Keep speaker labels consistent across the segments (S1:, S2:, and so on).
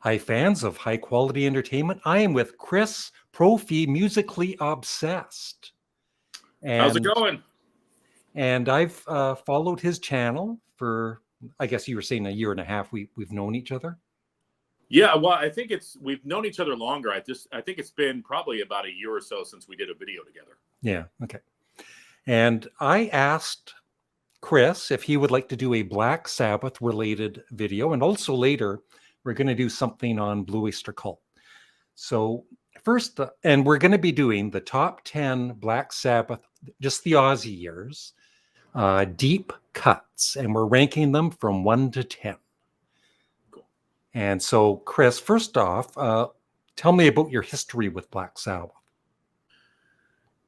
S1: Hi, fans of high quality entertainment. I am with Chris Propfe, Musically Obsessed.
S2: How's it
S1: And
S2: going?
S1: I've followed his channel for, I guess you were saying, a year and a half. We've known each other.
S2: Yeah, well, I think we've known each other longer. I think it's been probably about a year or so since we did a video together.
S1: Yeah, okay. And I asked Chris if he would like to do a Black Sabbath related video. And also later, we're going to do something on Blue Oyster Cult. So first, and we're going to be doing the top 10 Black Sabbath, just the Aussie years, deep cuts, and we're ranking them from 1 to 10.
S2: Cool.
S1: And so, Chris, first off, tell me about your history with Black Sabbath.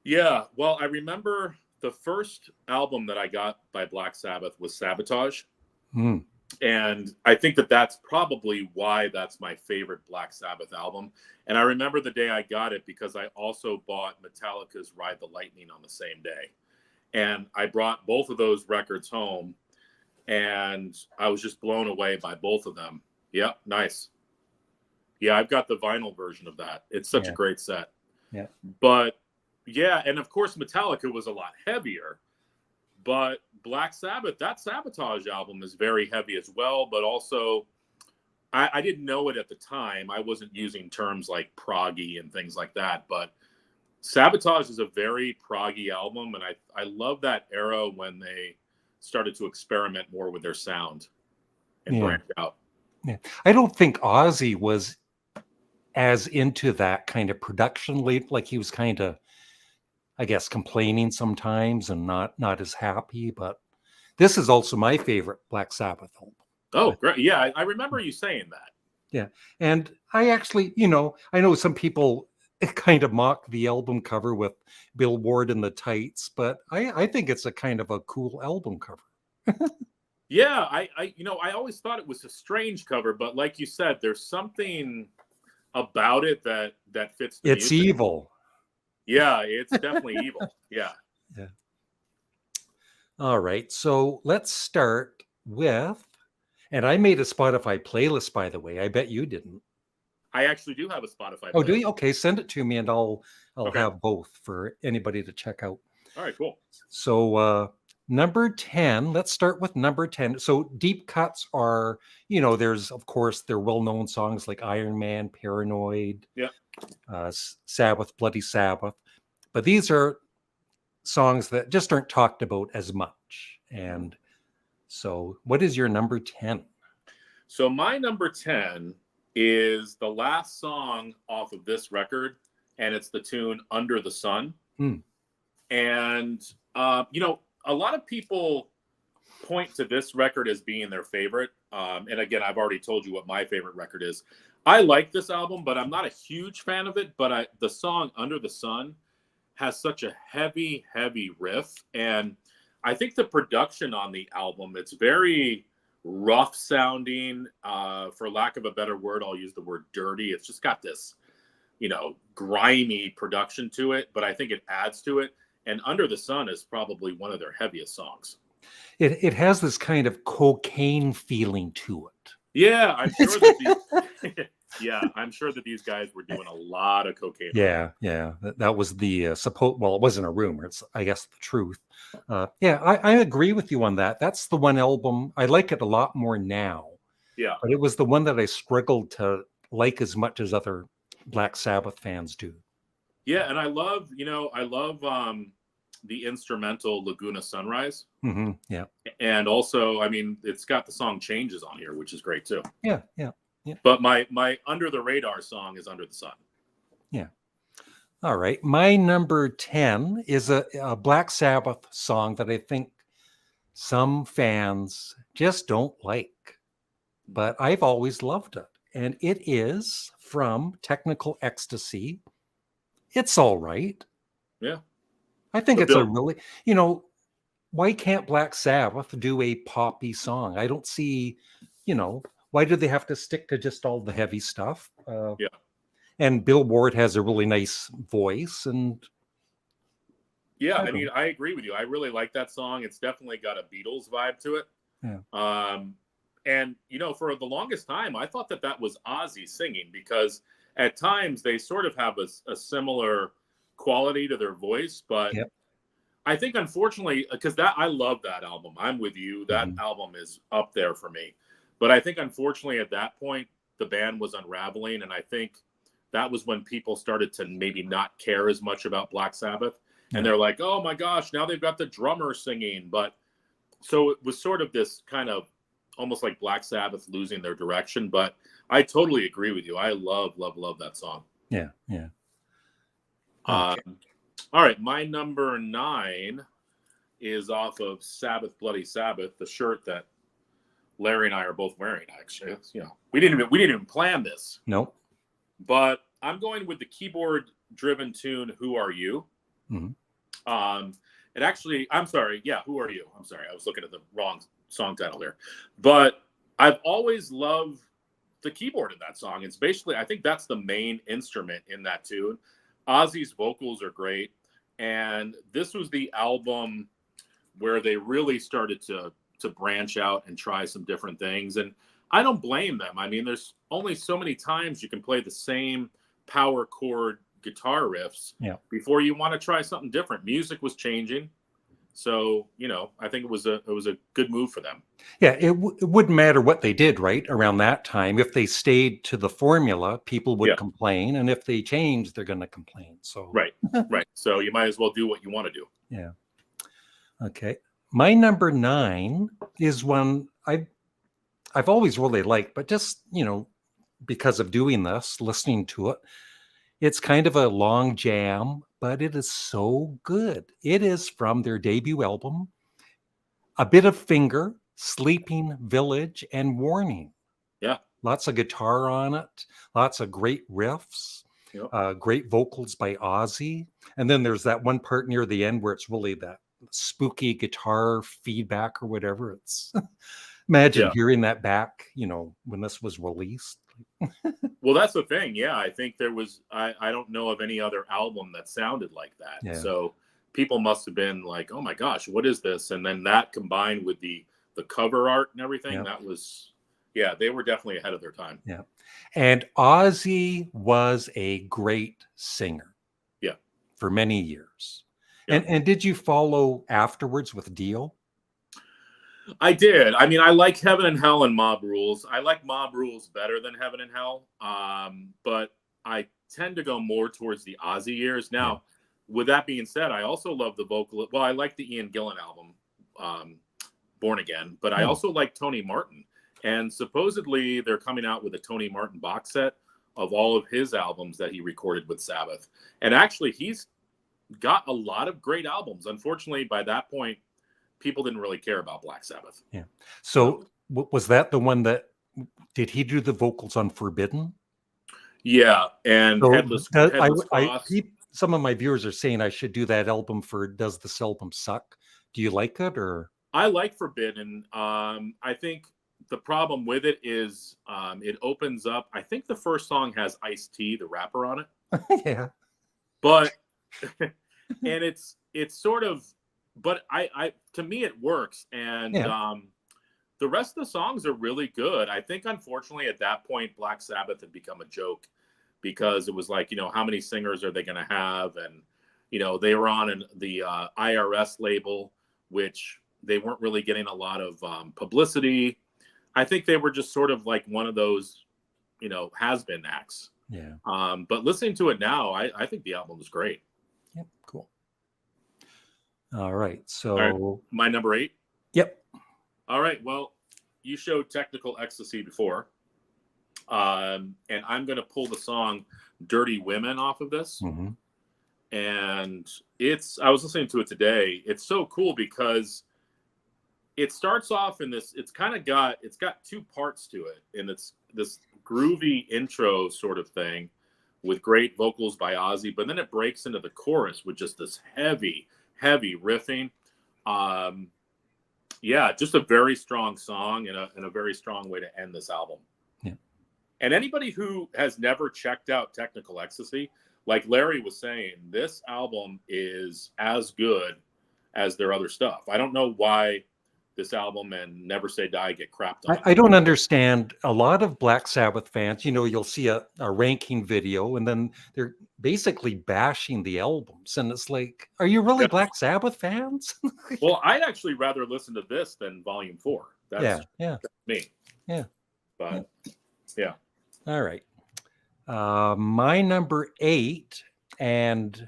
S2: Yeah, well, I remember the first album that I got by Black Sabbath was Sabotage.
S1: Mm.
S2: And I think that that's probably why that's my favorite Black Sabbath album. And I remember the day I got it because I also bought Metallica's Ride the Lightning on the same day. And I brought both of those records home, and I was just blown away by both of them. Yeah, nice. Yeah, I've got the vinyl version of that. It's such a great set.
S1: Yeah.
S2: But yeah, and of course Metallica was a lot heavier. But Black Sabbath, that Sabotage album is very heavy as well, but also I didn't know it at the time. I wasn't using terms like proggy and things like that, but Sabotage is a very proggy album, and I love that era when they started to experiment more with their sound and branch out.
S1: Yeah. I don't think Ozzy was as into that kind of production late, like he was kind of, I guess, complaining sometimes and not as happy. But this is also my favorite Black Sabbath album.
S2: Oh, great. Yeah, I remember you saying that.
S1: Yeah. And I actually, I know some people kind of mock the album cover with Bill Ward in the tights, but I think it's a kind of a cool album cover.
S2: Yeah, I always thought it was a strange cover, but like you said, there's something about it that fits the
S1: It's
S2: music.
S1: evil.
S2: Yeah, it's definitely evil. Yeah.
S1: Yeah. All right. So let's start with, and I made a Spotify playlist, by the way. I bet you didn't.
S2: I actually do have a Spotify
S1: Oh,
S2: playlist.
S1: do you? Okay, send it to me and I'll
S2: Okay.
S1: have both for anybody to check out.
S2: All right, cool.
S1: So number 10, let's start with number 10. So deep cuts are, there's, of course, their well-known songs like Iron Man, Paranoid,
S2: Yeah.
S1: Sabbath, Bloody Sabbath. But these are songs that just aren't talked about as much. And so what is your number 10?
S2: So my number 10 is the last song off of this record, and it's the tune Under the Sun. And, a lot of people point to this record as being their favorite. And again, I've already told you what my favorite record is. I like this album, but I'm not a huge fan of it. But the song Under the Sun has such a heavy, heavy riff. And I think the production on the album, it's very rough sounding. For lack of a better word, I'll use the word dirty. It's just got this, grimy production to it, but I think it adds to it. And Under the Sun is probably one of their heaviest songs.
S1: It has this kind of cocaine feeling to it.
S2: Yeah, I'm sure that I'm sure that these guys were doing a lot of cocaine.
S1: Yeah. That was the well, it wasn't a rumor. It's, I guess, the truth. I agree with you on that. That's the one album I like it a lot more now.
S2: Yeah,
S1: but it was the one that I struggled to like as much as other Black Sabbath fans do.
S2: Yeah, and I love the instrumental Laguna Sunrise.
S1: Mm-hmm. Yeah,
S2: and also, I mean, it's got the song Changes on here, which is great too.
S1: Yeah.
S2: But my under the radar song is Under the Sun.
S1: Yeah. All right. My number 10 is a Black Sabbath song that I think some fans just don't like, but I've always loved it. And it is from Technical Ecstasy. It's all right.
S2: Yeah.
S1: I think it's a really, why can't Black Sabbath do a poppy song? I don't see, why do they have to stick to just all the heavy stuff?
S2: Yeah.
S1: And Bill Ward has a really nice voice. And
S2: yeah, I mean, I agree with you. I really like that song. It's definitely got a Beatles vibe to it.
S1: Yeah.
S2: And, you know, for the longest time, I thought that was Ozzy singing, because at times they sort of have a similar quality to their voice. But
S1: Yep.
S2: I think, unfortunately, because I love that album. I'm with you. That album is up there for me. But I think, unfortunately, at that point, the band was unraveling. And I think that was when people started to maybe not care as much about Black Sabbath. Yeah. And they're like, oh, my gosh, now they've got the drummer singing. But so it was sort of this kind of almost like Black Sabbath losing their direction. But I totally agree with you. I love that song.
S1: Yeah, yeah.
S2: Okay. All right, my number 9 is off of Sabbath Bloody Sabbath, the shirt that Larry and I are both wearing. Actually, you know, we didn't even plan this.
S1: Nope.
S2: But I'm going with the keyboard-driven tune "Who Are You." Mm-hmm. And actually, I'm sorry. Yeah, "Who Are You?" I'm sorry, I was looking at the wrong song title there. But I've always loved the keyboard in that song. It's basically, I think that's the main instrument in that tune. Ozzy's vocals are great. And this was the album where they really started to branch out and try some different things. And I don't blame them. I mean, there's only so many times you can play the same power chord guitar riffs before you want to try something different. Music was changing. So, you know, I think it was a good move for them.
S1: Yeah, it wouldn't matter what they did, right, around that time. If they stayed to the formula, people would complain. And if they changed, they're going to complain. So
S2: Right. So you might as well do what you want to do.
S1: Yeah. Okay. My number 9 is one I've always really liked, but just, you know, because of doing this, listening to it, it's kind of a long jam, but it is so good. It is from their debut album, A Bit of Finger, Sleeping Village, and Warning.
S2: Yeah.
S1: Lots of guitar on it, lots of great riffs, great vocals by Ozzy. And then there's that one part near the end where it's really that spooky guitar feedback or whatever. It's imagine hearing that back, you know, when this was released.
S2: Well, that's the thing. Yeah, I think there was, I don't know of any other album that sounded like that. Yeah. So people must have been like, oh my gosh, what is this? And then that combined with the cover art and everything, that was, they were definitely ahead of their time.
S1: Yeah. And Ozzy was a great singer.
S2: Yeah.
S1: For many years. Yeah. And did you follow afterwards with Dio?
S2: I did. I mean, I like Heaven and Hell and Mob Rules. I like Mob Rules better than Heaven and Hell. But I tend to go more towards the Ozzy years. Now, with that being said, I also love the vocal. Well, I like the Ian Gillan album, Born Again, but I also like Tony Martin. And supposedly they're coming out with a Tony Martin box set of all of his albums that he recorded with Sabbath. And actually, he's got a lot of great albums. Unfortunately, by that point, people didn't really care about Black Sabbath.
S1: Yeah. So was that the one that, did he do the vocals on Forbidden?
S2: Yeah. And
S1: so
S2: Headless Cross.
S1: Some of my viewers are saying I should do that album for Does This Album Suck? Do you like it, or?
S2: I like Forbidden. I think the problem with it is it opens up. I think the first song has Ice-T, the rapper, on it.
S1: Yeah.
S2: But, and it's sort of, but I to me it works. And the rest of the songs are really good. I think, unfortunately, at that point, Black Sabbath had become a joke, because it was like, you know, how many singers are they going to have? And, you know, they were on the IRS label, which they weren't really getting a lot of publicity. I think they were just sort of like one of those, you know, has-been acts.
S1: Yeah.
S2: But listening to it now, I think the album is great.
S1: Yep. Cool. All right. So
S2: all right, my number 8.
S1: Yep.
S2: All right. Well, you showed Technical Ecstasy before. And I'm going to pull the song Dirty Women off of this. Mm-hmm. And I was listening to it today. It's so cool because it starts off in this, it's got 2 parts to it. And it's this groovy intro sort of thing with great vocals by Ozzy. But then it breaks into the chorus with just this heavy riffing. Just a very strong song and a very strong way to end this album. Yeah. And anybody who has never checked out Technical Ecstasy, like Larry was saying, this album is as good as their other stuff. I don't know why this album and Never Say Die get crapped on.
S1: I don't understand. A lot of Black Sabbath fans, you'll see a ranking video and then they're basically bashing the albums. And it's like, are you really Black Sabbath fans?
S2: Well, I'd actually rather listen to this than Volume 4. That's me.
S1: Yeah.
S2: But, yeah.
S1: All right. My number 8, and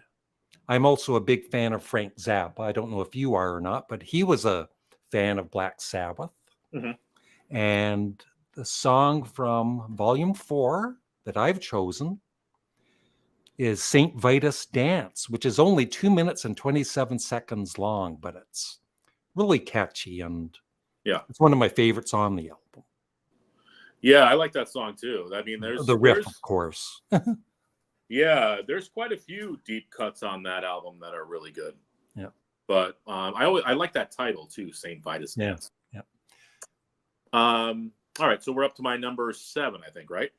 S1: I'm also a big fan of Frank Zappa. I don't know if you are or not, but he was a fan of Black Sabbath. Mm-hmm. And the song from Volume 4 that I've chosen is St. Vitus Dance, which is only 2 minutes and 27 seconds long, but it's really catchy, and it's one of my favorites on the album.
S2: Yeah, I like that song too. I mean, there's
S1: the riff, of course.
S2: Yeah, there's quite a few deep cuts on that album that are really good.
S1: Yeah.
S2: But I like that title too, St. Vitus Dance.
S1: Yeah.
S2: All right, so we're up to my number 7, I think, right?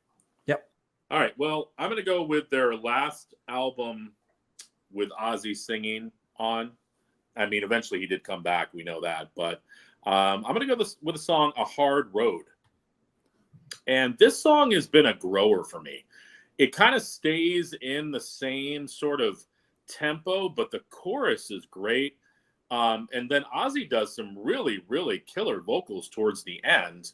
S1: Yep.
S2: All right, well, I'm going to go with their last album with Ozzy singing on. I mean, eventually he did come back, we know that. But I'm going to go with the song A Hard Road. And this song has been a grower for me. It kind of stays in the same sort of tempo, but the chorus is great. And then Ozzy does some really, really killer vocals towards the end.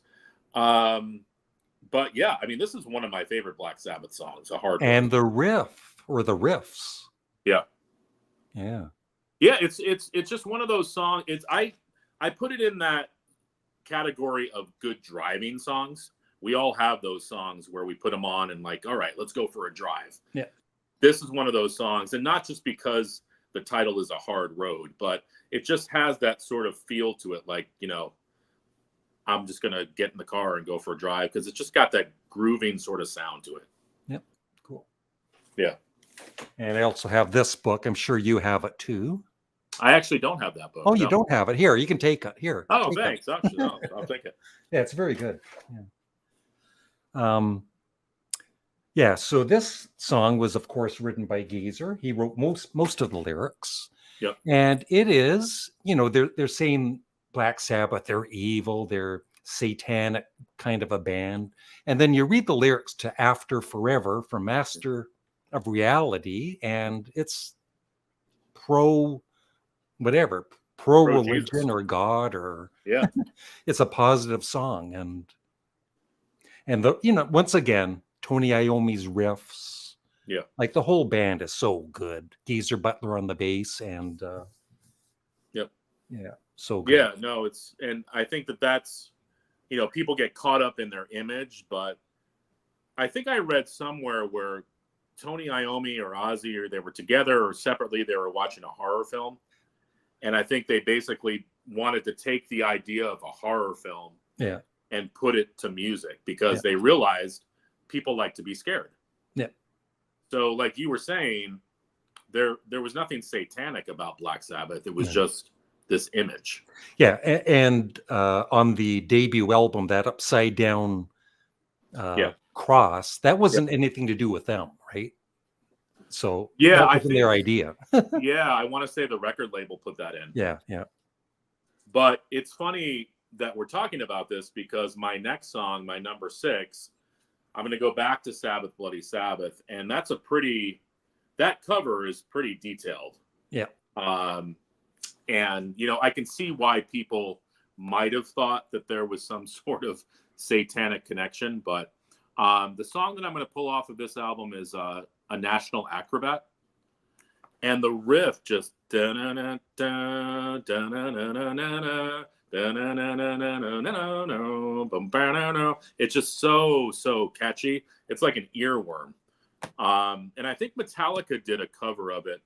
S2: But yeah, I mean, this is one of my favorite Black Sabbath songs, A Hard Road.
S1: And the riff, or the riffs.
S2: Yeah.
S1: Yeah.
S2: Yeah, it's just one of those songs. I put it in that category of good driving songs. We all have those songs where we put them on and like, all right, let's go for a drive.
S1: Yeah.
S2: This is one of those songs, and not just because the title is A Hard Road, but it just has that sort of feel to it. Like, I'm just going to get in the car and go for a drive, because it's just got that grooving sort of sound to it.
S1: Yep. Cool.
S2: Yeah.
S1: And I also have this book. I'm sure you have it too.
S2: I actually don't have that book.
S1: Oh, you don't have it? Here, you can take it. Here.
S2: Oh, thanks. Actually, no, I'll take it.
S1: Yeah, it's very good. Yeah. So this song was, of course, written by Geezer. He wrote most of the lyrics.
S2: Yep.
S1: And it is, they're saying Black Sabbath, they're evil, they're satanic kind of a band. And then you read the lyrics to After Forever from Master of Reality, and it's pro religion
S2: Jesus.
S1: or God, or
S2: yeah.
S1: It's a positive song. And once again, Tony Iommi's riffs.
S2: Yeah.
S1: Like the whole band is so good. Geezer Butler on the bass, and
S2: Yep.
S1: Yeah, so good.
S2: Yeah, no, and I think that's, people get caught up in their image, but I think I read somewhere where Tony Iommi or Ozzy, or they were together or separately, they were watching a horror film. And I think they basically wanted to take the idea of a horror film and put it to music, because they realized people like to be scared.
S1: Yeah.
S2: So like you were saying, there was nothing satanic about Black Sabbath. It was just this image.
S1: Yeah. And on the debut album, that upside down cross, that wasn't anything to do with them, right? So
S2: yeah,
S1: I think their idea.
S2: Yeah, I want to say the record label put that in.
S1: Yeah.
S2: But it's funny that we're talking about this, because my next song, my number 6, I'm going to go back to Sabbath Bloody Sabbath, and that cover is pretty detailed.
S1: Yeah.
S2: And I can see why people might have thought that there was some sort of satanic connection, but the song that I'm going to pull off of this album is A National Acrobat, and the riff just it's just so catchy. It's like an earworm. And I think Metallica did a cover of it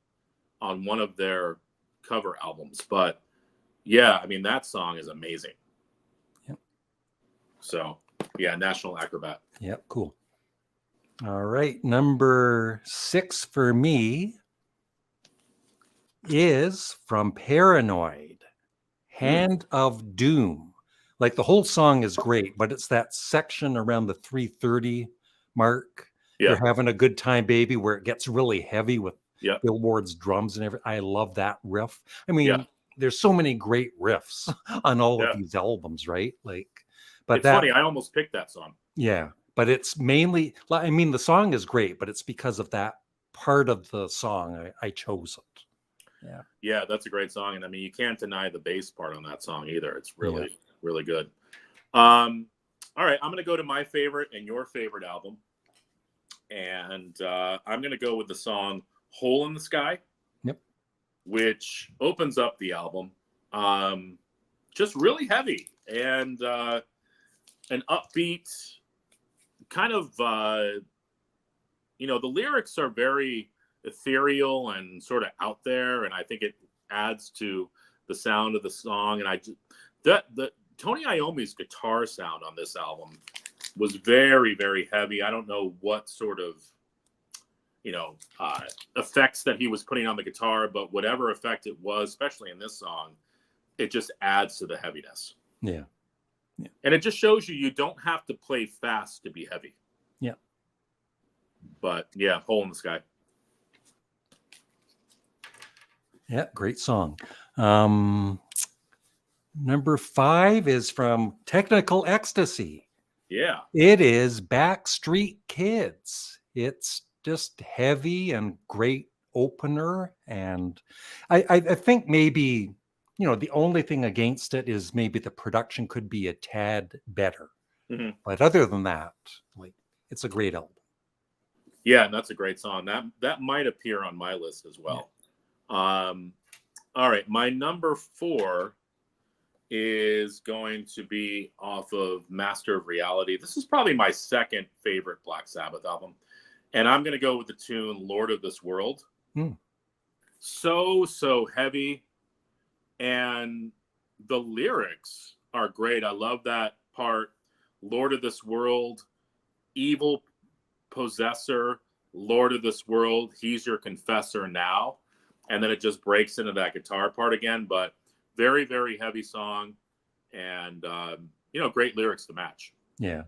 S2: on one of their cover albums, but yeah, I mean, that song is amazing.
S1: Yep.
S2: So yeah, National Acrobat.
S1: Yep. Cool. All right. Number 6 for me is from Paranoid, Hand of Doom. Like the whole song is great, but it's that section around the 3:30 mark.
S2: Yeah.
S1: You're having a good time, baby, where it gets really heavy with
S2: Yeah.
S1: Billboard's drums and everything. I love that riff. I mean, there's so many great riffs on all of
S2: Yeah.
S1: these albums, right? Like, but
S2: It's funny. I almost picked that song.
S1: yeah, but it's mainly, I mean, the song is great, but it's because of that part of the song I chose it. Yeah.
S2: Yeah, that's a great song. And I mean, you can't deny the bass part on that song either. It's really,
S1: Yeah.
S2: really good. All right, I'm going to go to my favorite and your favorite album. And I'm going to go with the song Hole in the Sky.
S1: Yep.
S2: Which opens up the album. Just really heavy and an upbeat kind of, the lyrics are very ethereal and sort of out there. And I think it adds to the sound of the song. And the Tony Iommi's guitar sound on this album was very, very heavy. I don't know what sort of, effects that he was putting on the guitar, but whatever effect it was, especially in this song, it just adds to the heaviness.
S1: Yeah. Yeah.
S2: And it just shows you don't have to play fast to be heavy.
S1: Yeah.
S2: But yeah, Hole in the Sky.
S1: Yeah, great song. Number 5 is from Technical Ecstasy.
S2: Yeah.
S1: It is Backstreet Kids. It's just heavy and great opener. And I think maybe, the only thing against it is maybe the production could be a tad better.
S2: Mm-hmm.
S1: But other than that, like, it's a great album.
S2: Yeah, and that's a great song. That might appear on my list as well. Yeah. All right, my number 4 is going to be off of Master of Reality. This is probably my second favorite Black Sabbath album. And I'm going to go with the tune Lord of This World. So heavy. And the lyrics are great. I love that part. Lord of this world, evil possessor, Lord of this world, he's your confessor now. And then it just breaks into that guitar part again. But very, very heavy song. And, great lyrics to match.
S1: Yeah.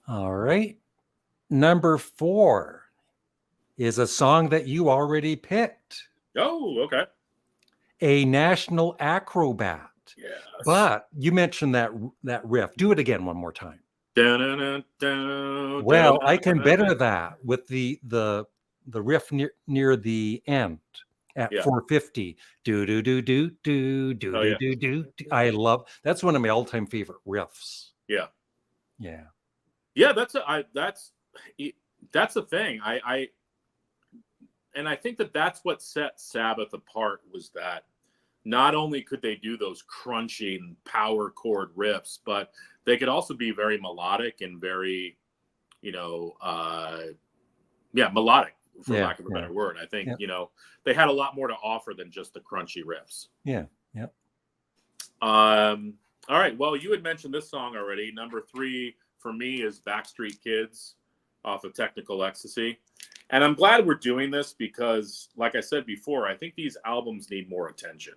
S1: All right. Number 4 is a song that you already picked.
S2: Oh, okay.
S1: A National Acrobat.
S2: Yes.
S1: But you mentioned that riff. Do it again one more time. Well, I can better that with the riff near the end at 450. Do do do do do do do do. I love, that's one of my all-time favorite riffs.
S2: Yeah. That's the thing. I think that's what set Sabbath apart, was that not only could they do those crunching power chord riffs, but they could also be very melodic and very, melodic, for lack of a better word. I think, they had a lot more to offer than just the crunchy riffs.
S1: Yeah.
S2: All right. Well, you had mentioned this song already. Number 3 for me is Backstreet Kids off of Technical Ecstasy. And I'm glad we're doing this because, like I said before, I think these albums need more attention.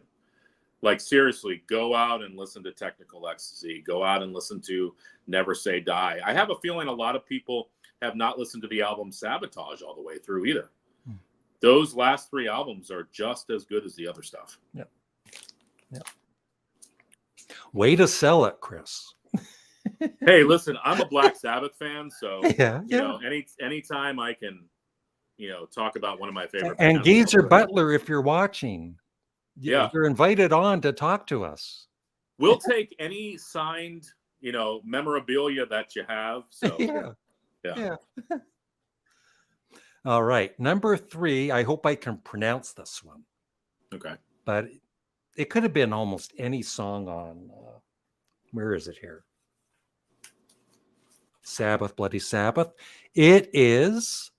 S2: Like, seriously, go out and listen to Technical Ecstasy. Go out and listen to Never Say Die. I have a feeling a lot of people have not listened to the album Sabotage all the way through either. Those last 3 albums are just as good as the other stuff.
S1: Yep. Way to sell it, Chris.
S2: Hey, listen, I'm a Black Sabbath fan, so
S1: yeah.
S2: Anytime I can, talk about one of my favorite
S1: and
S2: bands.
S1: Geezer Butler, if you're watching, you're invited on to talk to us.
S2: We'll take any signed, memorabilia that you have. So
S1: yeah. All right, number 3. I hope I can pronounce this one.
S2: Okay,
S1: but it could have been almost any song on. Where is it here? Sabbath, Bloody Sabbath. It is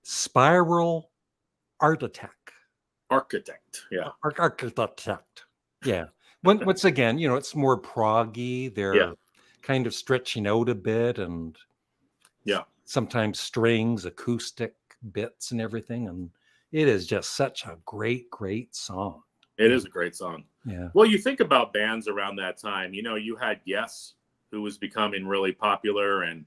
S1: Spiral Architect.
S2: Yeah.
S1: Architect. Yeah. Once again, it's more proggy. They're kind of stretching out a bit, and sometimes strings, acoustic bits, and everything. And it is just such a great song.
S2: It is a great song.
S1: Yeah.
S2: Well, you think about bands around that time. You had Yes, who was becoming really popular, and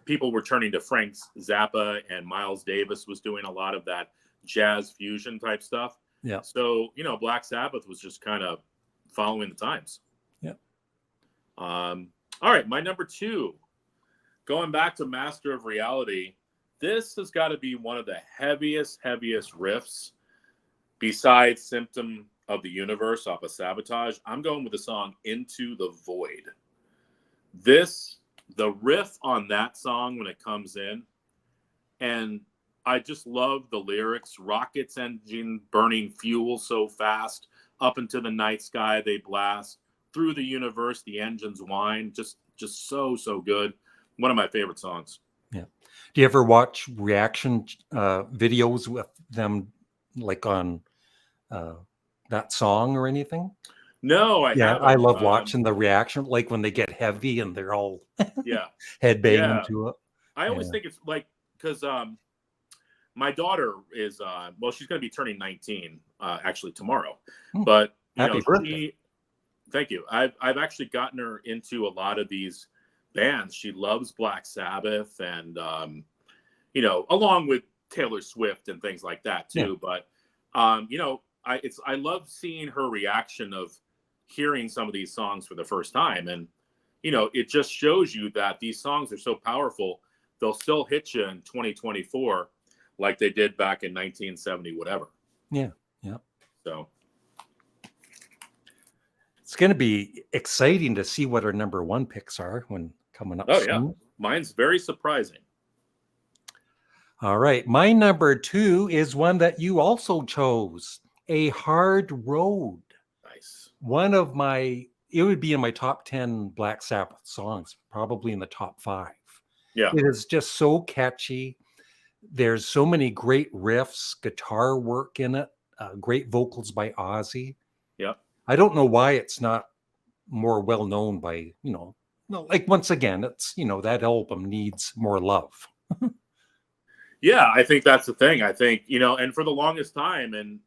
S2: people were turning to Frank Zappa, and Miles Davis was doing a lot of that jazz fusion type stuff.
S1: Yeah.
S2: So, Black Sabbath was just kind of following the times.
S1: Yeah.
S2: All right, my number 2, going back to Master of Reality, this has got to be one of the heaviest riffs besides Symptom of the Universe off of Sabotage. I'm going with the song Into the Void. The riff on that song when it comes in, and I just love the lyrics. Rockets engine burning fuel so fast, up into the night sky they blast, through the universe the engines whine. Just so good. One of my favorite songs.
S1: Yeah. Do you ever watch reaction videos with them, like on that song or anything?
S2: No, I haven't.
S1: I love watching the reaction, like when they get heavy and they're all head banging to it.
S2: I always think it's like, because my daughter is she's going to be turning 19 actually tomorrow. But
S1: happy birthday!
S2: Thank you. I've actually gotten her into a lot of these bands. She loves Black Sabbath, and along with Taylor Swift and things like that too. But I love seeing her reaction of hearing some of these songs for the first time, and it just shows you that these songs are so powerful. They'll still hit you in 2024 like they did back in 1970 whatever.
S1: Yeah.
S2: So
S1: it's going to be exciting to see what our number 1 picks are when coming up soon.
S2: Yeah, mine's very surprising.
S1: All right, my number 2 is one that you also chose, A Hard Road.
S2: Nice.
S1: It would be in my top 10 Black Sabbath songs, probably in the top 5.
S2: Yeah.
S1: It is just so catchy. There's so many great riffs, guitar work in it, great vocals by Ozzy.
S2: Yeah.
S1: I don't know why it's not more well known by, like, once again, it's, that album needs more love.
S2: Yeah, I think that's the thing. I think, and for the longest time, and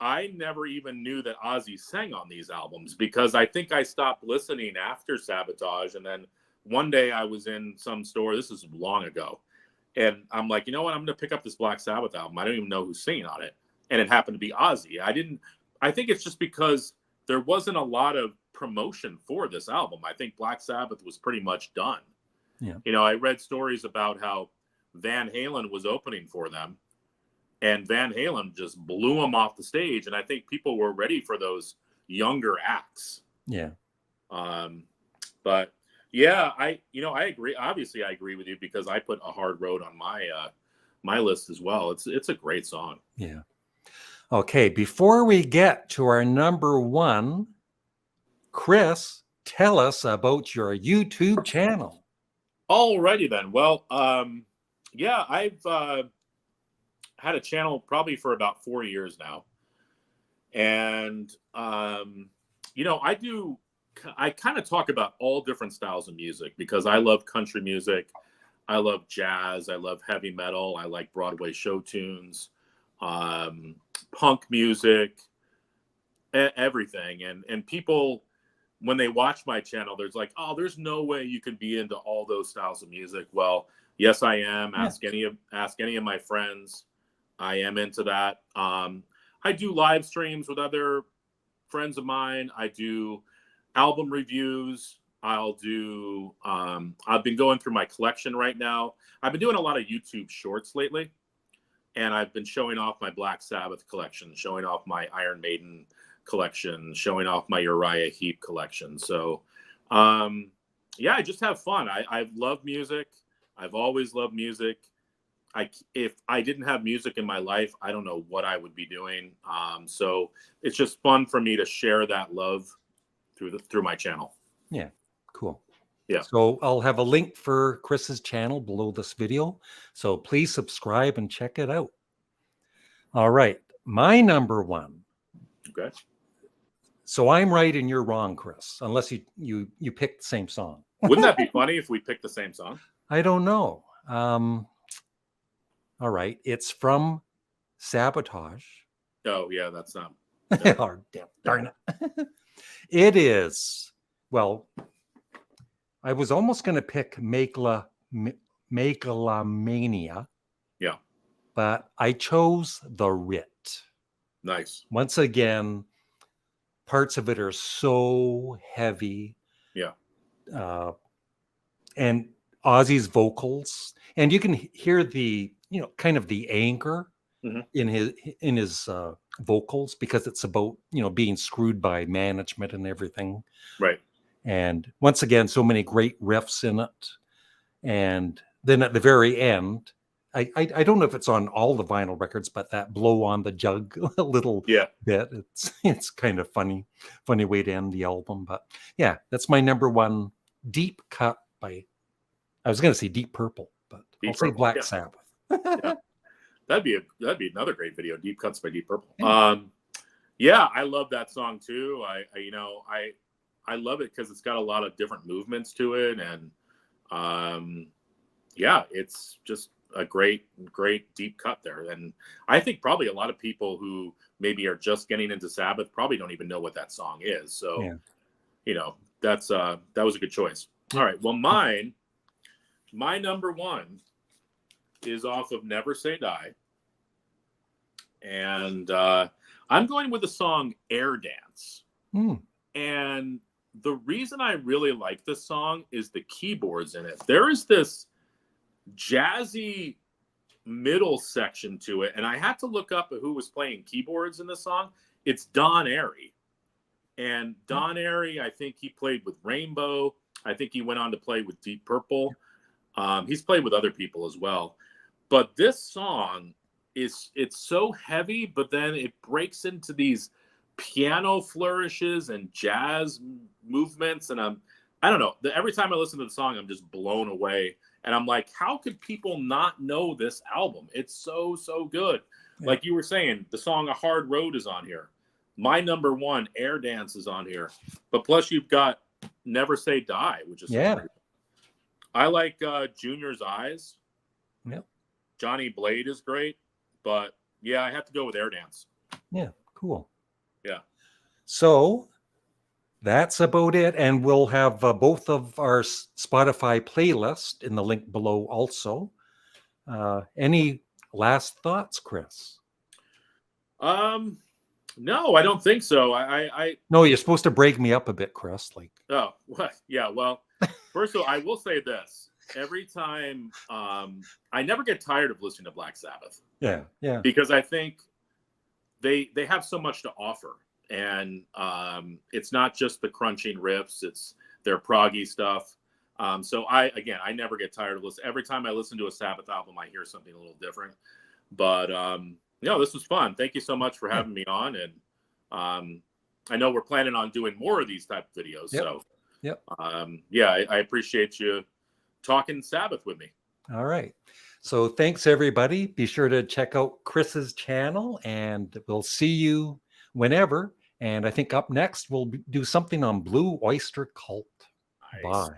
S2: I never even knew that Ozzy sang on these albums, because I think I stopped listening after Sabotage. And then one day I was in some store, this is long ago, and I'm like, you know what, I'm going to pick up this Black Sabbath album. I don't even know who's singing on it. And it happened to be Ozzy. I think it's just because there wasn't a lot of promotion for this album. I think Black Sabbath was pretty much done.
S1: Yeah.
S2: I read stories about how Van Halen was opening for them, and Van Halen just blew them off the stage. And I think people were ready for those younger acts.
S1: Yeah.
S2: But yeah, I agree. Obviously I agree with you, because I put A Hard Road on my list as well. It's a great song.
S1: Yeah. Okay. Before we get to our number 1, Chris, tell us about your YouTube channel.
S2: Alrighty then. Well, yeah, I've had a channel probably for about 4 years now. And, I kind of talk about all different styles of music, because I love country music. I love jazz. I love heavy metal. I like Broadway show tunes, punk music, everything. And people, when they watch my channel, there's like, oh, there's no way you can be into all those styles of music. Well, yes, I am. Ask any of my friends. I am into that. I do live streams with other friends of mine. I do album reviews. I've been going through my collection right now. I've been doing a lot of YouTube shorts lately, and I've been showing off my Black Sabbath collection, showing off my Iron Maiden collection, showing off my Uriah Heep collection. So, yeah, I just have fun. I love music. I've always loved music. If I didn't have music in my life, I don't know what I would be doing. So it's just fun for me to share that love through my channel.
S1: Yeah, cool.
S2: Yeah.
S1: So I'll have a link for Chris's channel below this video. So please subscribe and check it out. All right, my number 1.
S2: Okay.
S1: So I'm right and you're wrong, Chris, unless you picked the same song.
S2: Wouldn't that be funny if we picked the same song?
S1: I don't know. All right, it's from Sabotage.
S2: Oh yeah, that's not.
S1: Oh, darn it. It is. Well, I was almost going to pick Megalomania.
S2: Yeah.
S1: But I chose The Writ.
S2: Nice.
S1: Once again, parts of it are so heavy.
S2: Yeah.
S1: And Ozzy's vocals, and you can hear the, kind of the anger in his vocals, because it's about, being screwed by management and everything.
S2: Right.
S1: And once again, so many great riffs in it. And then at the very end, I don't know if it's on all the vinyl records, but that blow on the jug a little bit, it's kind of funny way to end the album. But yeah, that's my number one, Deep Cut by, I was going to say Deep Purple, but I'll say Black Sabbath.
S2: Yeah. That'd be another great video, Deep Cuts by Deep Purple. Yeah, I love that song too. I love it because it's got a lot of different movements to it, and yeah, it's just a great deep cut there. And I think probably a lot of people who maybe are just getting into Sabbath probably don't even know what that song is. So, that was a good choice. All right, well, my number one is off of Never Say Die, and I'm going with the song Air Dance. And the reason I really like this song is the keyboards in it. There is this jazzy middle section to it, and I had to look up who was playing keyboards in this song. It's Don Airey, and Don Airey, I think he played with Rainbow. I think he went on to play with Deep Purple. He's played with other people as well. But this song it's so heavy, but then it breaks into these piano flourishes and jazz movements, and I don't know. Every time I listen to the song, I'm just blown away. And I'm like, how could people not know this album? It's so good. Yeah. Like you were saying, the song A Hard Road is on here. My number one, Air Dance, is on here. But plus you've got Never Say Die, which is I like Junior's Eyes.
S1: Yeah.
S2: Johnny Blade is great. But yeah, I have to go with Air Dance.
S1: Yeah, cool.
S2: Yeah.
S1: So that's about it. And we'll have both of our Spotify playlist in the link below also. Any last thoughts, Chris?
S2: No, I don't think so.
S1: No, you're supposed to break me up a bit, Chris.
S2: Oh, what? Yeah. Well, first of all, I will say this. Every time, I never get tired of listening to Black Sabbath.
S1: Yeah.
S2: Because I think they have so much to offer. And it's not just the crunching riffs, it's their proggy stuff. So I never get tired of listening. Every time I listen to a Sabbath album, I hear something a little different. But this was fun. Thank you so much for having me on. And I know we're planning on doing more of these type of videos.
S1: Yep.
S2: So I appreciate you talking Sabbath with me.
S1: All right. So thanks, everybody. Be sure to check out Chris's channel, and we'll see you whenever. And I think up next, we'll do something on Blue Oyster Cult. Nice. Bye.